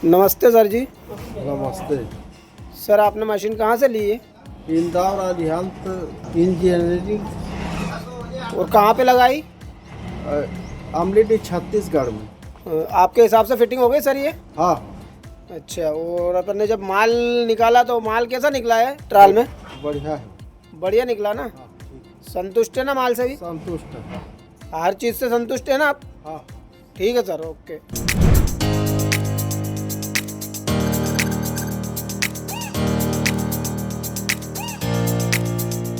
नमस्ते sir जी। नमस्ते sir आपने machine कहाँ से ली है? इंदौर अरिहंत इंजीनियरिंग और कहाँ पे लगाई? अमलेट छत्तीसगढ़ में। आपके हिसाब से फिटिंग हो गई सर ये? हाँ अच्छा, और अपन ने जब माल निकाला तो माल कैसा निकला है ट्रायल में? बढ़िया है। बढ़िया निकला ना? हाँ, ठीक। संतुष्ट है ना माल से भी? संतुष्ट है। हर चीज़ से संतुष्ट है ना आप? हाँ ठीक है सर, ओके।